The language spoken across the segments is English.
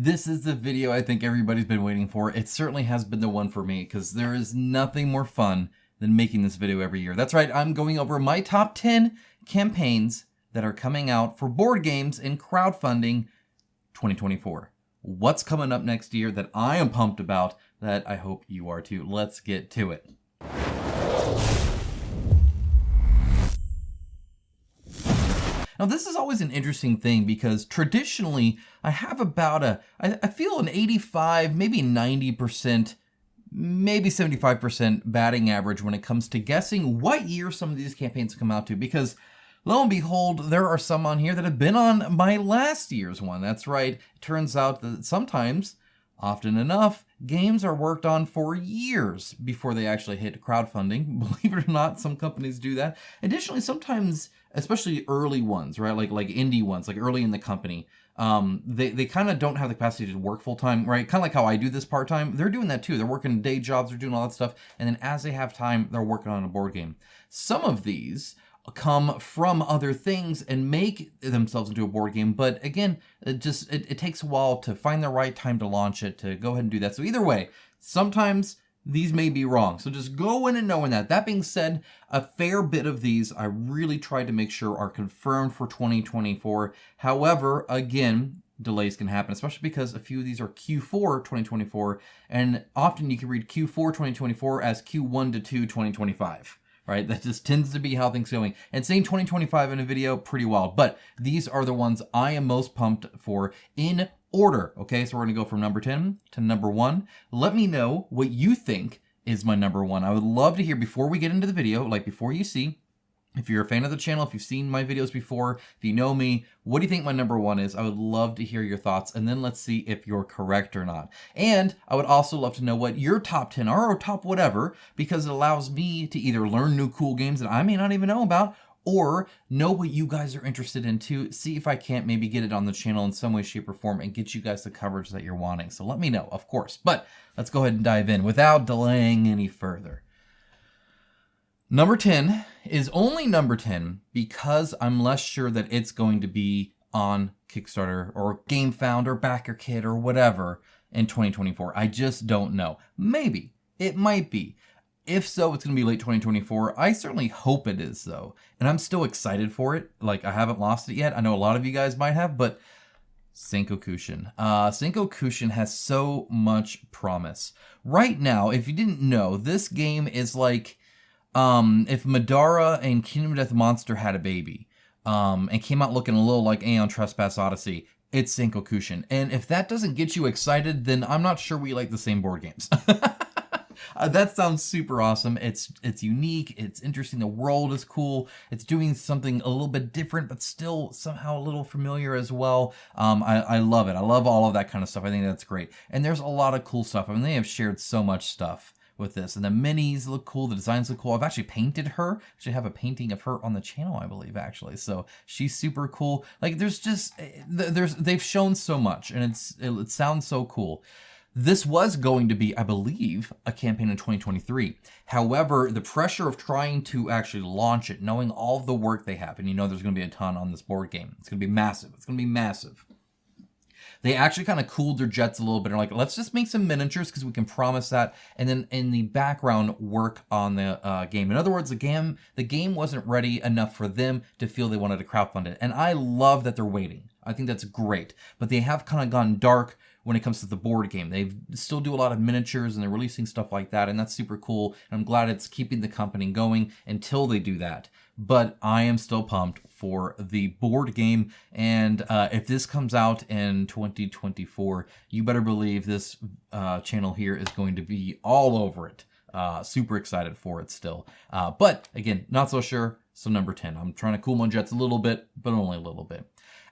This is the video I think everybody's been waiting for. It certainly has been the one for me because there is nothing more fun than making this video every year. That's right, I'm going over my top 10 campaigns that are coming out for board games in crowdfunding 2024. What's coming up next year that I am pumped about that I hope you are too. Let's get to it. Now, this is always an interesting thing because traditionally I have about I feel an 85, maybe 90%, maybe 75% batting average when it comes to guessing what year some of these campaigns come out to, because lo and behold, there are some on here that have been on my last year's one. That's right. It turns out that sometimes, often enough, games are worked on for years before they actually hit crowdfunding. Believe it or not, some companies do that. Additionally, sometimes, especially early ones, right? Like indie ones, like early in the company, they kind of don't have the capacity to work full time, right? Kind of like how I do this part time. They're doing that too. They're working day jobs, they're doing all that stuff. And then as they have time, they're working on a board game. Some of these come from other things and make themselves into a board game, but again, it takes a while to find the right time to launch it, to go ahead and do that. So either way, sometimes these may be wrong, so just go in and knowing that. That being said, a fair bit of these I really tried to make sure are confirmed for 2024. However, again, delays can happen, especially because a few of these are Q4 2024, and often you can read Q4 2024 as Q1 to 2 2025. Right? That just tends to be how things are going. And saying 2025 in a video, pretty wild. But these are the ones I am most pumped for in order. Okay, so we're going to go from number 10 to number 1. Let me know what you think is my number 1. I would love to hear before we get into the video, like before you see. If you're a fan of the channel, if you've seen my videos before, if you know me, what do you think my number 1 is? I would love to hear your thoughts, and then let's see if you're correct or not. And I would also love to know what your top 10 are, or top whatever, because it allows me to either learn new cool games that I may not even know about, or know what you guys are interested in too. See if I can't maybe get it on the channel in some way, shape, or form and get you guys the coverage that you're wanting. So let me know, of course. But let's go ahead and dive in without delaying any further. Number 10 is only number 10 because I'm less sure that it's going to be on Kickstarter or GameFound or BackerKit or whatever in 2024. I just don't know. Maybe. It might be. If so, it's going to be late 2024. I certainly hope it is, though. And I'm still excited for it. Like, I haven't lost it yet. I know a lot of you guys might have, but Senkokushin. Senkokushin has so much promise. Right now, if you didn't know, this game is like if Madara and Kingdom Death Monster had a baby, and came out looking a little like Aeon Trespass Odyssey, it's Senkokushin. And if that doesn't get you excited, then I'm not sure we like the same board games. That sounds super awesome. It's unique. It's interesting. The world is cool. It's doing something a little bit different, but still somehow a little familiar as well. I love it. I love all of that kind of stuff. I think that's great. And there's a lot of cool stuff. I mean, they have shared so much stuff with this, and the minis look cool, the designs look cool. I've actually painted her. Actually have a painting of her on the channel, I believe, actually. So she's super cool. Like, they've shown so much, and it sounds so cool. This was going to be, I believe, a campaign in 2023. However, the pressure of trying to actually launch it, knowing all of the work they have, and you know there's going to be a ton on this board game. It's going to be massive. It's going to be massive. They actually kind of cooled their jets a little bit and are like, let's just make some miniatures because we can promise that, and then in the background work on the game. In other words, the game wasn't ready enough for them to feel they wanted to crowdfund it. And I love that they're waiting. I think that's great. But they have kind of gone dark when it comes to the board game. They still do a lot of miniatures and they're releasing stuff like that, and that's super cool. And I'm glad it's keeping the company going until they do that. But I am still pumped for the board game, and if this comes out in 2024, you better believe this channel here is going to be all over it. Super excited for it still. But again, not so sure, so number 10. I'm trying to cool my jets a little bit, but only a little bit.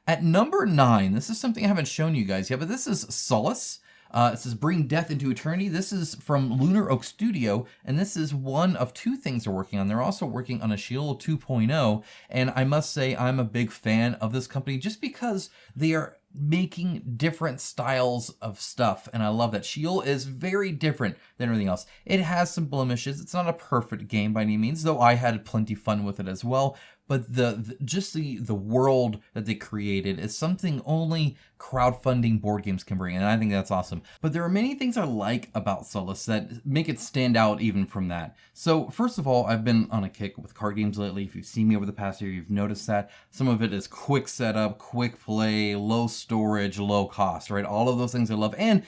At number 9, this is something I haven't shown you guys yet, but this is Solace. It says Bring Death into Eternity. This is from Lunar Oak Studio, and this is one of 2 things they're working on. They're also working on a Sheol 2.0, and I must say I'm a big fan of this company just because they are making different styles of stuff, and I love that. Sheol is very different than everything else. It has some blemishes. It's not a perfect game by any means, though I had plenty fun with it as well. but just the world that they created is something only crowdfunding board games can bring, and I think that's awesome. But there are many things I like about Solus that make it stand out even from that. So first of all, I've been on a kick with card games lately. If you've seen me over the past year, you've noticed that some of it is quick setup, quick play, low storage, low cost, right? All of those things I love, and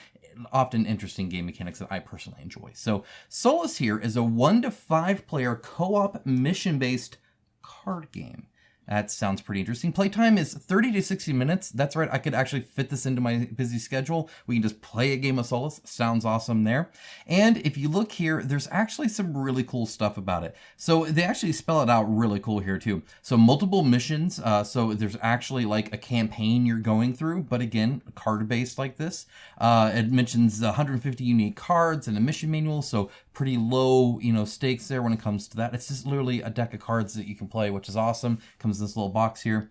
often interesting game mechanics that I personally enjoy. So Solus here is a 1 to 5 player co-op mission-based card game. That sounds pretty interesting. Playtime is 30 to 60 minutes. That's right, I could actually fit this into my busy schedule. We can just play a game of Solus. Sounds awesome there. And if you look here, there's actually some really cool stuff about it. So they actually spell it out really cool here too. So multiple missions. So there's actually like a campaign you're going through, but again, card-based like this. It mentions 150 unique cards and a mission manual. So pretty low, stakes there when it comes to that. It's just literally a deck of cards that you can play, which is awesome. Comes in this little box here.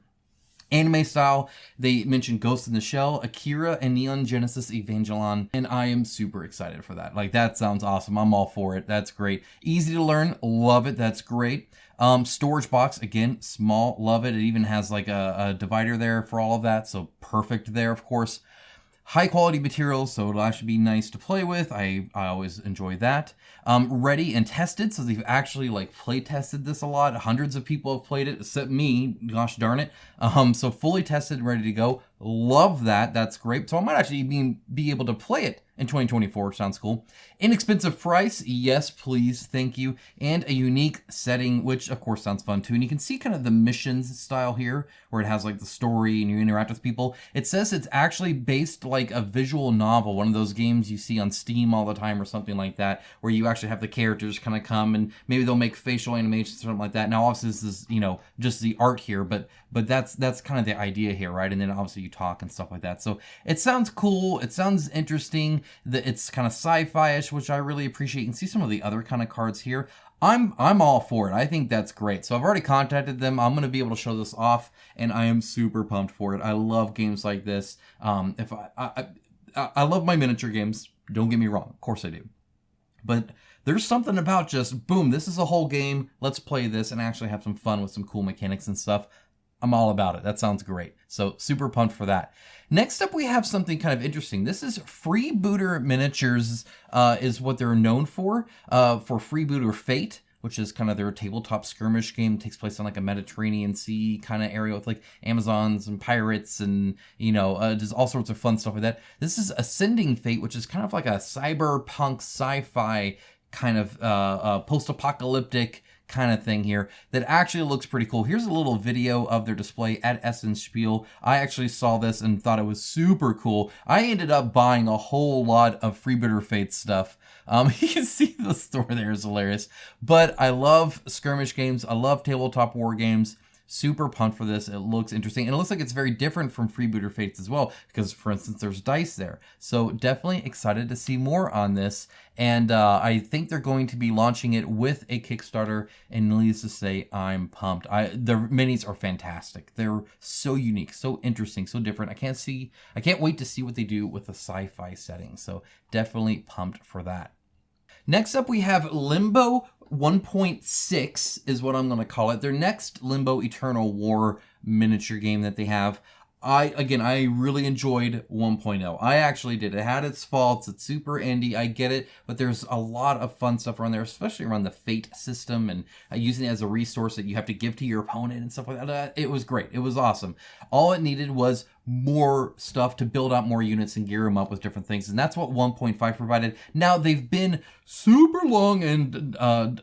Anime style, they mentioned Ghost in the Shell, Akira, and Neon Genesis Evangelion, and I am super excited for that. Like, that sounds awesome. I'm all for it. That's great. Easy to learn. Love it. That's great. Storage box, again, small. Love it. It even has like a divider there for all of that, so perfect there, of course. High quality materials, so it'll actually be nice to play with. I always enjoy that. Ready and tested, so they've actually like play tested this a lot. Hundreds of people have played it, except me, gosh darn it. So fully tested and ready to go. Love that, that's great. So I might actually be able to play it in 2024, sounds cool. Inexpensive price, yes please, thank you. And a unique setting, which of course sounds fun too. And you can see kind of the missions style here, where it has like the story and you interact with people. It says it's actually based like a visual novel, one of those games you see on Steam all the time or something like that, where you actually have the characters kind of come and maybe they'll make facial animations or something like that. Now obviously this is, just the art here, but that's kind of the idea here, right? And then obviously you talk and stuff like that. So it sounds cool, it sounds interesting, that it's kind of sci-fi-ish, which I really appreciate. You can see some of the other kind of cards here. I'm all for it. I think that's great. So I've already contacted them. I'm going to be able to show this off, and I am super pumped for it. I love games like this. If I love my miniature games. Don't get me wrong. Of course I do. But there's something about just, boom, this is a whole game. Let's play this and actually have some fun with some cool mechanics and stuff. I'm all about it. That sounds great. So super pumped for that. Next up, we have something kind of interesting. This is Freebooter Miniatures, is what they're known for Freebooter Fate, which is kind of their tabletop skirmish game. It takes place on like a Mediterranean Sea kind of area with like Amazons and pirates and, just all sorts of fun stuff like that. This is Ascending Fate, which is kind of like a cyberpunk sci-fi kind of post-apocalyptic kind of thing here that actually looks pretty cool. Here's a little video of their display at Essen Spiel. I actually saw this and thought it was super cool. I ended up buying a whole lot of Freebooter Fate stuff. You can see the store there is hilarious. But I love skirmish games. I love tabletop war games. Super pumped for this. It looks interesting. And it looks like it's very different from Freebooter Fates as well, because, for instance, there's dice there. So definitely excited to see more on this. And I think they're going to be launching it with a Kickstarter. And needless to say, I'm pumped. The minis are fantastic. They're so unique, so interesting, so different. I can't wait to see what they do with the sci-fi setting. So definitely pumped for that. Next up, we have Limbo 1.6 is what I'm going to call it. Their next Limbo Eternal War miniature game that they have. I really enjoyed 1.0. I actually did. It had its faults. It's super indie. I get it. But there's a lot of fun stuff around there, especially around the fate system and using it as a resource that you have to give to your opponent and stuff like that. It was great. It was awesome. All it needed was more stuff to build out more units and gear them up with different things. And that's what 1.5 provided. Now, they've been super long in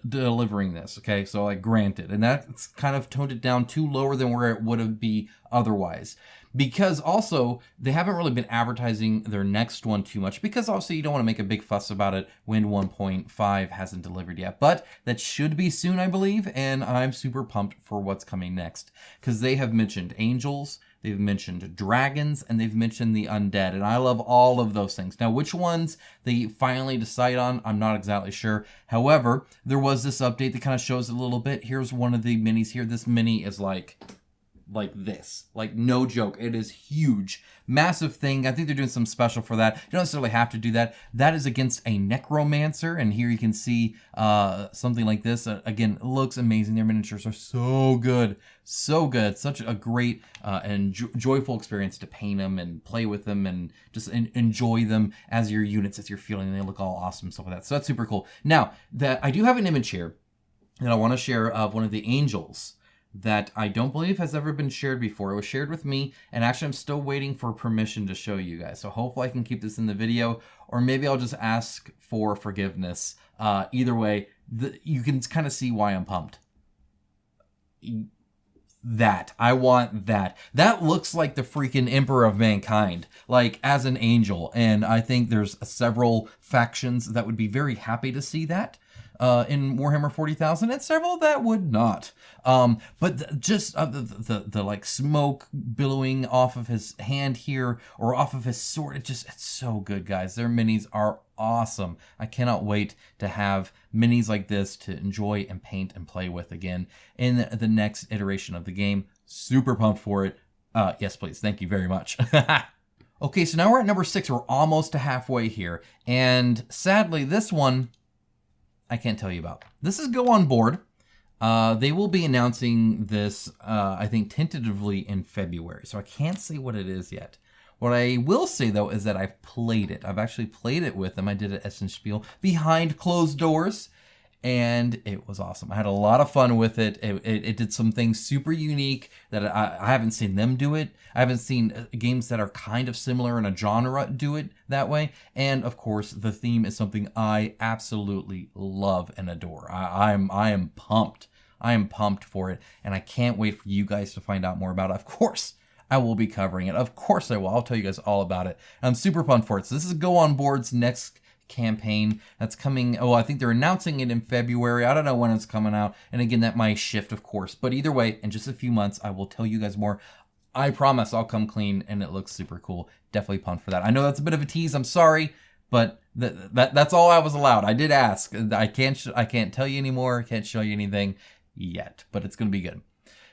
delivering this, okay? So, like, granted. And that's kind of toned it down too lower than where it would have been otherwise. Because also, they haven't really been advertising their next one too much, because also you don't want to make a big fuss about it when 1.5 hasn't delivered yet. But that should be soon, I believe, and I'm super pumped for what's coming next. Because they have mentioned angels, they've mentioned dragons, and they've mentioned the undead, and I love all of those things. Now, which ones they finally decide on, I'm not exactly sure. However, there was this update that kind of shows it a little bit. Here's one of the minis here. This mini is like like this. Like, no joke. It is huge. Massive thing. I think they're doing some special for that. You don't necessarily have to do that. That is against a necromancer. And here you can see something like this. Again, it looks amazing. Their miniatures are so good. So good. Such a great and joyful experience to paint them and play with them and just enjoy them as your units, as you're feeling. They look all awesome, stuff like that. So that's super cool. Now, I do have an image here that I want to share of one of the angels that I don't believe has ever been shared before. It was shared with me, and actually I'm still waiting for permission to show you guys. So hopefully I can keep this in the video, or maybe I'll just ask for forgiveness. Either way, you can kind of see why I'm pumped. I want that. That looks like the freaking Emperor of Mankind, like as an angel. And I think there's several factions that would be very happy to see that in Warhammer 40,000, and several that would not. But just the like smoke billowing off of his hand here or off of his sword, it's so good, guys. Their minis are awesome. I cannot wait to have minis like this to enjoy and paint and play with again in the next iteration of the game. Super pumped for it. Yes, please. Thank you very much. Okay, so now we're at number 6. We're almost to halfway here. And sadly, this one I can't tell you about. This is Go On Board. They will be announcing this, I think, tentatively in February. So I can't say what it is yet. What I will say, though, is that I've played it. I've actually played it with them. I did an Essen Spiel behind closed doors, and it was awesome. I had a lot of fun with it. It did some things super unique that I haven't seen them do it. I haven't seen games that are kind of similar in a genre do it that way. And, of course, the theme is something I absolutely love and adore. I am pumped. I am pumped for it, and I can't wait for you guys to find out more about it. Of course, I will be covering it. Of course I will. I'll tell you guys all about it. I'm super pumped for it. So this is Go On Board's next campaign that's coming. Oh, I think they're announcing it in February. I don't know when it's coming out. And again, that might shift, of course. But either way, in just a few months, I will tell you guys more. I promise I'll come clean, and it looks super cool. Definitely pumped for that. I know that's a bit of a tease. I'm sorry, but that's all I was allowed. I did ask. I can't tell you anymore. Can't show you anything yet, but it's going to be good.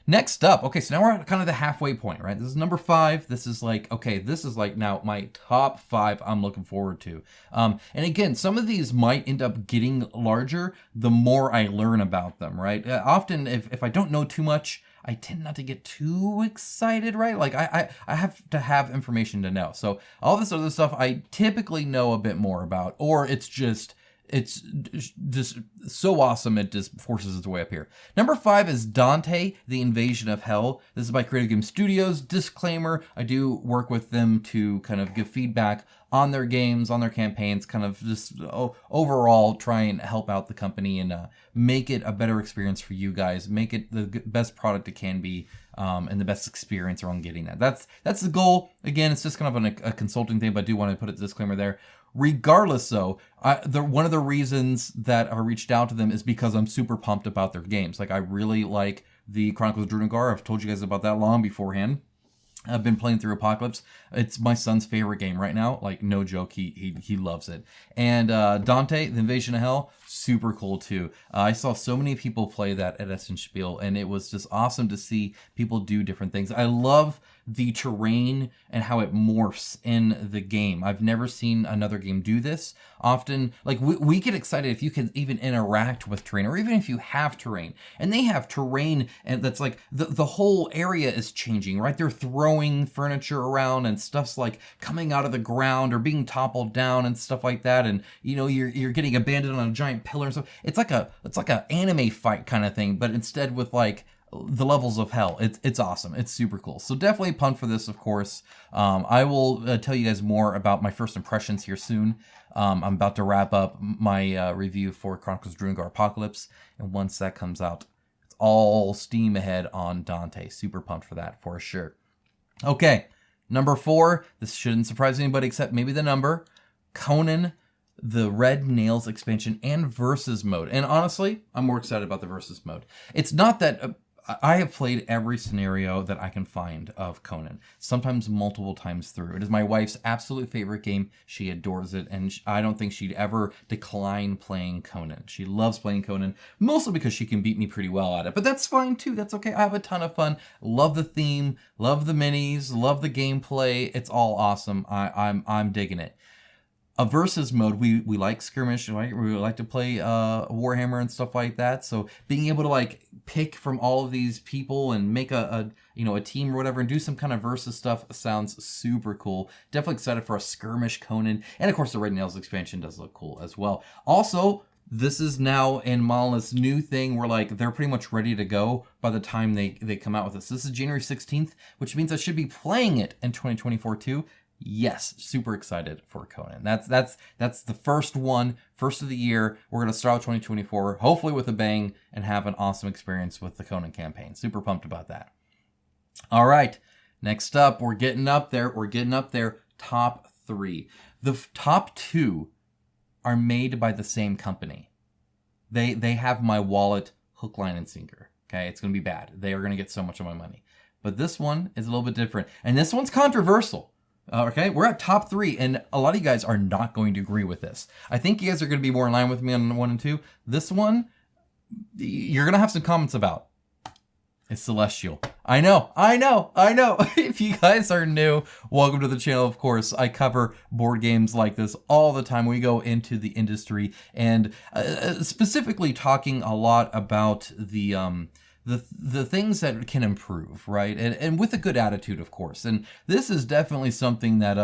Next up, okay, so now we're at kind of the halfway point, right? This is number 5. This is like, okay, this is like now my top 5 I'm looking forward to. And again, some of these might end up getting larger the more I learn about them, right? Often, if I don't know too much, I tend not to get too excited, right? Like I have to have information to know. So all this other stuff I typically know a bit more about, or it's just so awesome it just forces its way up here. Number 5 is Dante, The Invasion of Hell. This is by Creative Game Studios. Disclaimer, I do work with them to kind of give feedback on their games, on their campaigns, kind of just overall try and help out the company and make it a better experience for you guys, make it the best product it can be, and the best experience around getting that. That's the goal. Again, it's just kind of a consulting thing, but I do want to put a disclaimer there. Regardless, though, one of the reasons that I reached out to them is because I'm super pumped about their games. Like, I really like the Chronicles of Drunagar. I've told you guys about that long beforehand. I've been playing through Apocalypse. It's my son's favorite game right now. Like, no joke, he loves it. And Dante, The Invasion of Hell, super cool too. I saw so many people play that at Essen Spiel, and it was just awesome to see people do different things. I love the terrain and how it morphs in the game. I've never seen another game do this. Often, like, we get excited if you can even interact with terrain, or even if you have terrain. And they have terrain, and that's like, the whole area is changing, right? They're throwing furniture around, and stuff's like coming out of the ground or being toppled down and stuff like that. And, you know, you're getting abandoned on a giant pillar and stuff. It's like a anime fight kind of thing, but instead with like the levels of hell. It's awesome. It's super cool. So definitely pumped for this, of course. I will tell you guys more about my first impressions here soon. I'm about to wrap up my review for Chronicles of Drunagar Apocalypse, and once that comes out, it's all steam ahead on Dante. Super pumped for that, for sure. Okay, number 4. This shouldn't surprise anybody except maybe the number. Conan, the Red Nails expansion and Versus mode. And honestly, I'm more excited about the Versus mode. It's not that I have played every scenario that I can find of Conan, sometimes multiple times through. It is my wife's absolute favorite game. She adores it, and I don't think she'd ever decline playing Conan. She loves playing Conan, mostly because she can beat me pretty well at it, but that's fine too. That's okay. I have a ton of fun. Love the theme, love the minis, love the gameplay. It's all awesome. I'm digging it. A versus mode, we like skirmish, right? We like to play Warhammer and stuff like that. So being able to like pick from all of these people and make a team or whatever and do some kind of versus stuff sounds super cool. Definitely excited for a skirmish Conan, and of course the Red Nails expansion does look cool as well. Also, this is now in Monolith's new thing where like they're pretty much ready to go by the time they come out with this. This is January 16th, which means I should be playing it in 2024 too. Yes, super excited for Conan. That's the first of the year. We're gonna start with 2024, hopefully with a bang, and have an awesome experience with the Conan campaign. Super pumped about that. All right, next up, we're getting up there. Top 3. The top 2 are made by the same company. They have my wallet hook, line, and sinker. Okay, it's gonna be bad. They are gonna get so much of my money. But this one is a little bit different, and this one's controversial. Okay, we're at top 3, and a lot of you guys are not going to agree with this. I think you guys are going to be more in line with me on 1 and 2. This one, you're going to have some comments about. It's Celestial. I know. If you guys are new, welcome to the channel, of course. I cover board games like this all the time. We go into the industry and specifically talking a lot about the things that can improve, right? And with a good attitude, of course. And this is definitely something that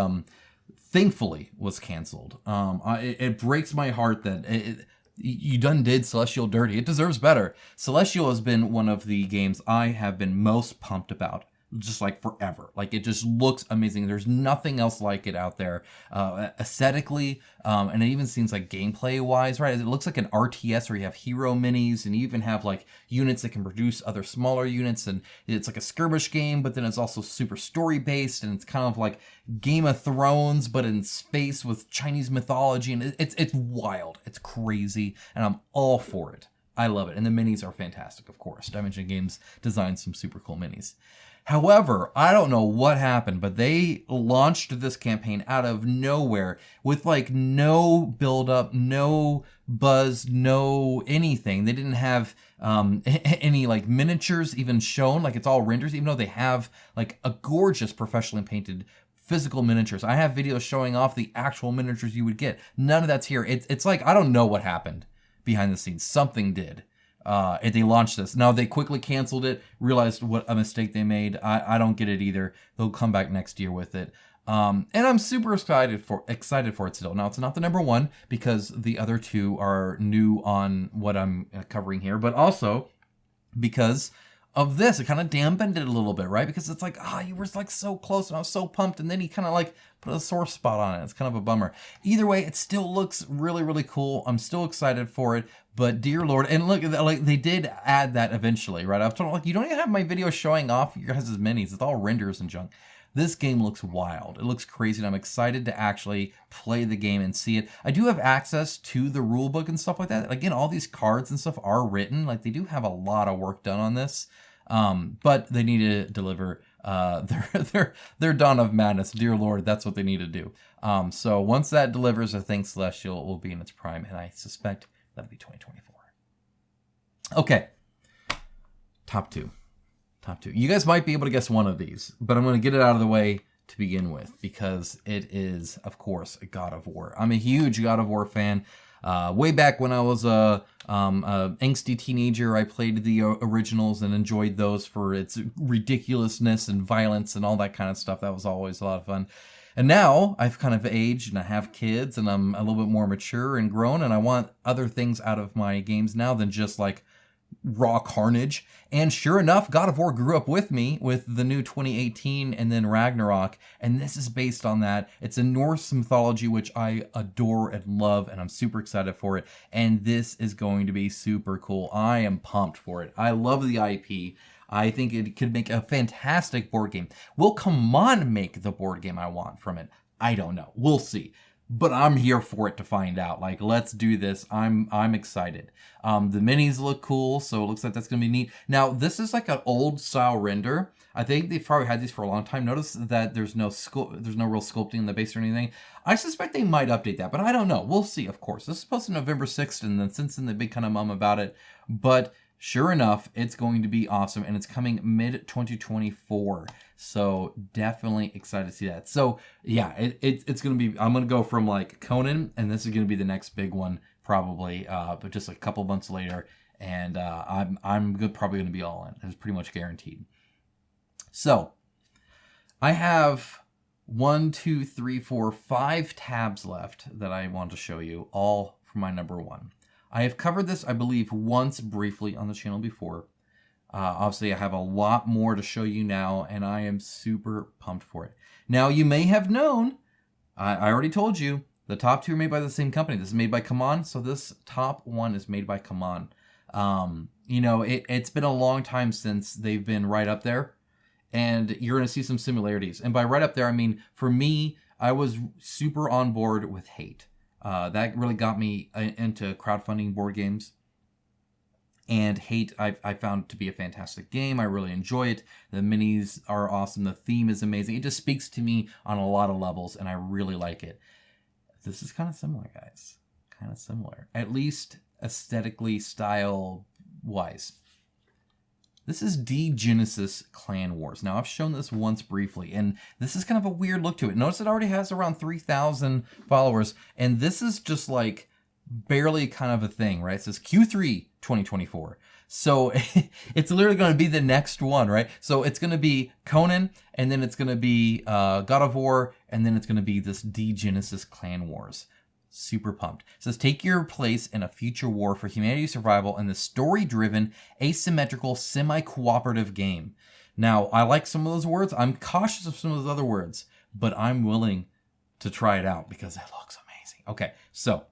thankfully was canceled. It breaks my heart that you done did Celestial dirty. It deserves better. Celestial has been one of the games I have been most pumped about, just like forever. Like, it just looks amazing. There's nothing else like it out there aesthetically, and it even seems like gameplay wise, right? It looks like an RTS where you have hero minis and you even have like units that can produce other smaller units, and it's like a skirmish game, but then it's also super story based, and it's kind of like Game of Thrones but in space with Chinese mythology, and it's wild. It's crazy, and I'm all for it. I love it. And the minis are fantastic, of course. Dimension Games designed some super cool minis. However, I don't know what happened, but they launched this campaign out of nowhere with like no build up, no buzz, no anything. They didn't have any like miniatures even shown. Like, it's all renders, even though they have like a gorgeous professionally painted physical miniatures. I have videos showing off the actual miniatures you would get. None of that's here. It's like, I don't know what happened behind the scenes. Something did. And they launched this. Now they quickly canceled it, realized what a mistake they made. I don't get it either. They'll come back next year with it. And I'm super excited for it still. Now, it's not the number 1 because the other 2 are new on what I'm covering here, but also because of this, it kind of dampened it a little bit, right? Because it's like, you were like so close and I was so pumped, and then he kind of like put a sore spot on it. It's kind of a bummer. Either way, it still looks really, really cool. I'm still excited for it, but dear Lord, and look, like they did add that eventually, right? I've told like, you don't even have my video showing off your guys' minis. It's all renders and junk. This game looks wild. It looks crazy, and I'm excited to actually play the game and see it. I do have access to the rule book and stuff like that. Again, all these cards and stuff are written. Like, they do have a lot of work done on this, but they need to deliver their Dawn of Madness. Dear Lord, that's what they need to do. So once that delivers, I think Celestial will be in its prime, and I suspect that'll be 2024. Okay, top 2. You guys might be able to guess one of these, but I'm going to get it out of the way to begin with because it is, of course, God of War. I'm a huge God of War fan. Way back when I was a angsty teenager, I played the originals and enjoyed those for its ridiculousness and violence and all that kind of stuff. That was always a lot of fun. And now I've kind of aged and I have kids and I'm a little bit more mature and grown, and I want other things out of my games now than just like raw carnage. And sure enough, God of War grew up with me with the new 2018 and then Ragnarok, and this is based on that. It's a Norse mythology which I adore and love, and I'm super excited for it, and this is going to be super cool. I am pumped for it. I love the IP. I think it could make a fantastic board game. Will CMON make the board game I want from it? I don't know. We'll see. but I'm here for it to find out. Like, let's do this. I'm excited. The minis look cool, so it looks like that's gonna be neat. Now, this is like an old style render. I think they've probably had these for a long time. Notice that there's no real sculpting in the base or anything. I suspect they might update that, but I don't know. We'll see, of course. This is posted November 6th, and then since then they've been kind of mum about it. But sure enough, it's going to be awesome, and it's coming mid-2024. So definitely excited to see that. So yeah, it's going to be, I'm going to go from like Conan, and this is going to be the next big one probably, but just a couple months later. And I'm probably going to be all in. It's pretty much guaranteed. So I have 1, 2, 3, 4, 5 tabs left that I want to show you, all for my number one. I have covered this, I believe, once briefly on the channel before. Obviously, I have a lot more to show you now, and I am super pumped for it. Now, you may have known, I already told you, the top 2 are made by the same company. This is made by CMON, so this top one is made by CMON. You know, it's been a long time since they've been right up there, and you're going to see some similarities. And by right up there, I mean, for me, I was super on board with Hate. That really got me into crowdfunding board games. And Hate, I found to be a fantastic game. I really enjoy it. The minis are awesome. The theme is amazing. It just speaks to me on a lot of levels, and I really like it. This is kind of similar, guys. Kind of similar. At least aesthetically, style-wise. This is D-Genesis Clan Wars. Now, I've shown this once briefly, and this is kind of a weird look to it. Notice it already has around 3,000 followers, and this is just like barely kind of a thing, right? It says Q3 2024. So it's literally going to be the next one, right? So it's going to be Conan, and then it's going to be God of War, and then it's going to be this D-Genesis Clan Wars. Super pumped. It says, take your place in a future war for humanity's survival in the story-driven, asymmetrical, semi-cooperative game. Now, I like some of those words. I'm cautious of some of those other words, but I'm willing to try it out because it looks amazing. Okay, so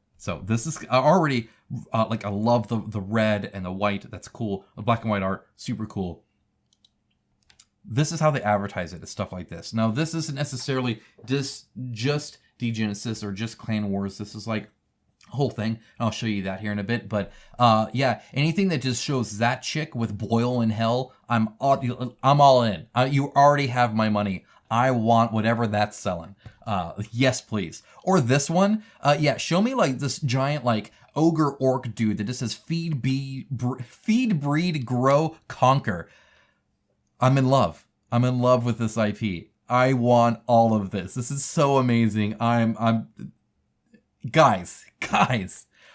this is already, like, I love the red and the white. That's cool. The black and white art, super cool. This is how they advertise it. It's stuff like this. Now, this isn't necessarily just D-Genesis or just Clan Wars. This is like a whole thing. I'll show you that here in a bit. But yeah, anything that just shows that chick with Boil in Hell, I'm all in. You already have my money. I want whatever that's selling. Yes, please. Or this one. Yeah, show me like this giant like ogre orc dude that just says feed, breed, grow, conquer. I'm in love. I'm in love with this IP. I want all of this. This is so amazing. Guys,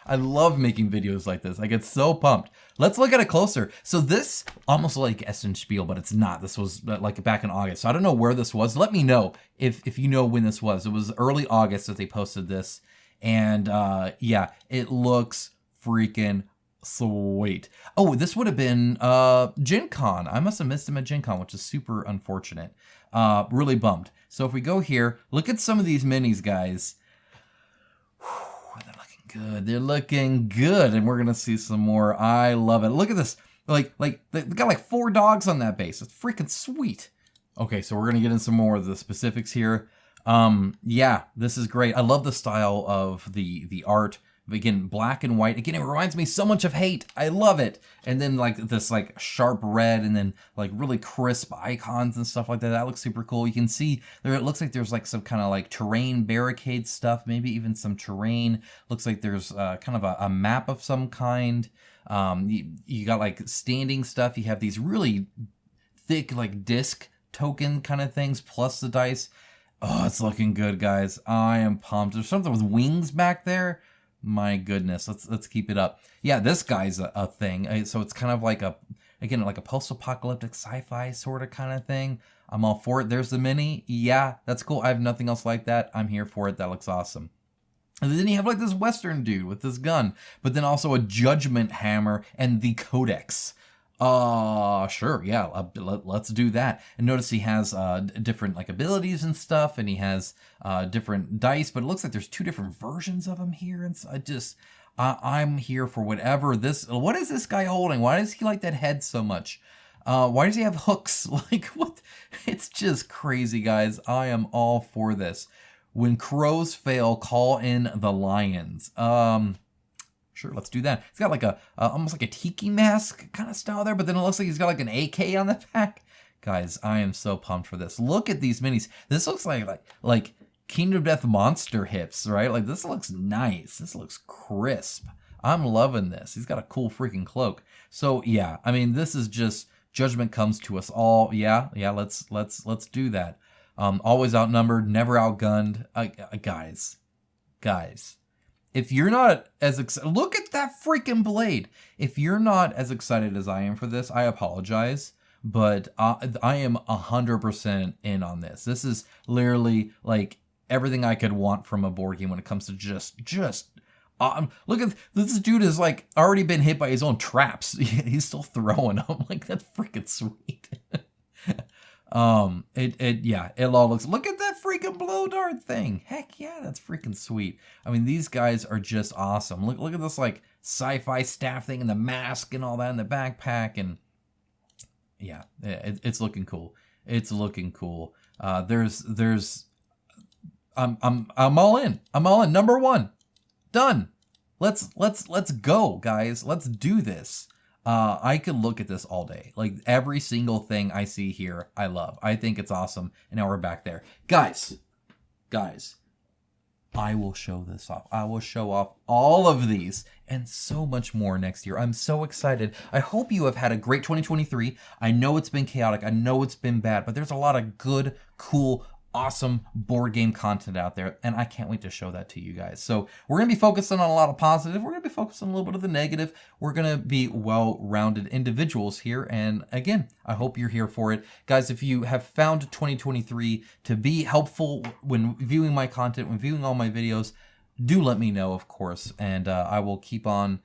I love making videos like this. I get so pumped. Let's look at it closer. So this almost like Essen Spiel, but it's not. This was like back in August. So I don't know where this was. Let me know if you know when this was. It was early August that they posted this. And yeah, it looks freaking sweet. Oh, this would have been Gen Con. I must have missed him at Gen Con, which is super unfortunate. Really bummed. So if we go here, look at some of these minis, guys. Whew, they're looking good. They're looking good. And we're going to see some more. I love it. Look at this. Like they got like 4 dogs on that base. It's freaking sweet. Okay, so we're going to get in some more of the specifics here. Yeah, this is great. I love the style of the art. Again, black and white. Again, it reminds me so much of Hate. I love it. And then like this like sharp red and then like really crisp icons and stuff like that. That looks super cool. You can see there, it looks like there's like some kind of like terrain barricade stuff, maybe even some terrain. Looks like there's kind of a map of some kind. You got like standing stuff. You have these really thick like disc token kind of things plus the dice. Oh, it's looking good, guys. I am pumped. There's something with wings back there. My goodness, let's keep it up. Yeah, this guy's a thing. So it's kind of like again, like a post-apocalyptic sci-fi sort of kind of thing. I'm all for it. There's the mini. Yeah, that's cool. I have nothing else like that. I'm here for it. That looks awesome. And then you have like this Western dude with this gun, but then also a judgment hammer and the codex. Sure, yeah, let's do that. And notice he has different like abilities and stuff, and he has different dice, but it looks like there's 2 different versions of him here, and so I'm here for whatever this. What is this guy holding? Why does he like that head so much? Why does he have hooks? Like, what? It's just crazy, guys. I am all for this. When crows fail, call in the lions. Sure, let's do that. It's got like a almost like a tiki mask kind of style there, but then it looks like he's got like an AK on the back. Guys, I am so pumped for this. Look at these minis. This looks like Kingdom of Death monster hips, right? Like this looks nice. This looks crisp. I'm loving this. He's got a cool freaking cloak. So yeah, I mean, this is just judgment comes to us all. Yeah, let's do that. Always outnumbered, never outgunned. Guys, if you're not as excited, look at that freaking blade. If you're not as excited as I am for this, I apologize, but I am 100% in on this. This is literally like everything I could want from a board game when it comes to just look at this dude has like already been hit by his own traps. He's still throwing them. Like that's freaking sweet. It all looks, look at that freaking blow dart thing. Heck yeah, that's freaking sweet. I mean, these guys are just awesome. Look at this like sci-fi staff thing and the mask and all that in the backpack, and yeah, it's looking cool. It's looking cool. I'm all in. I'm all in. Number one. Done. Let's go, guys. Let's do this. I could look at this all day. Like every single thing I see here, I love. I think it's awesome. And now we're back there. Guys, I will show this off. I will show off all of these and so much more next year. I'm so excited. I hope you have had a great 2023. I know it's been chaotic. I know it's been bad, but there's a lot of good, cool, awesome board game content out there, and I can't wait to show that to you guys. So we're going to be focusing on a lot of positive. We're going to be focusing on a little bit of the negative. We're going to be well-rounded individuals here, and again, I hope you're here for it. Guys, if you have found 2023 to be helpful when viewing my content, when viewing all my videos, do let me know, of course, and I will keep on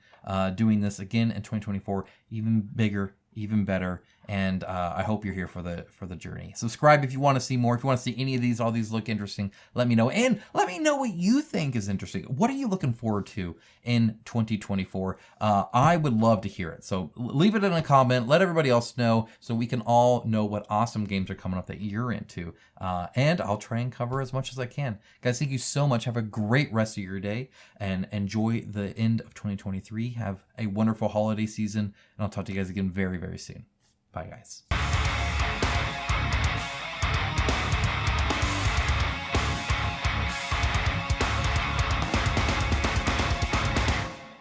doing this again in 2024, even bigger, even better, and I hope you're here for the journey. Subscribe if you want to see more. If you want to see any of these, all these look interesting, let me know. And let me know what you think is interesting. What are you looking forward to in 2024? I would love to hear it. So leave it in a comment. Let everybody else know so we can all know what awesome games are coming up that you're into. And I'll try and cover as much as I can. Guys, thank you so much. Have a great rest of your day and enjoy the end of 2023. Have a wonderful holiday season. And I'll talk to you guys again very, very soon. Bye, guys.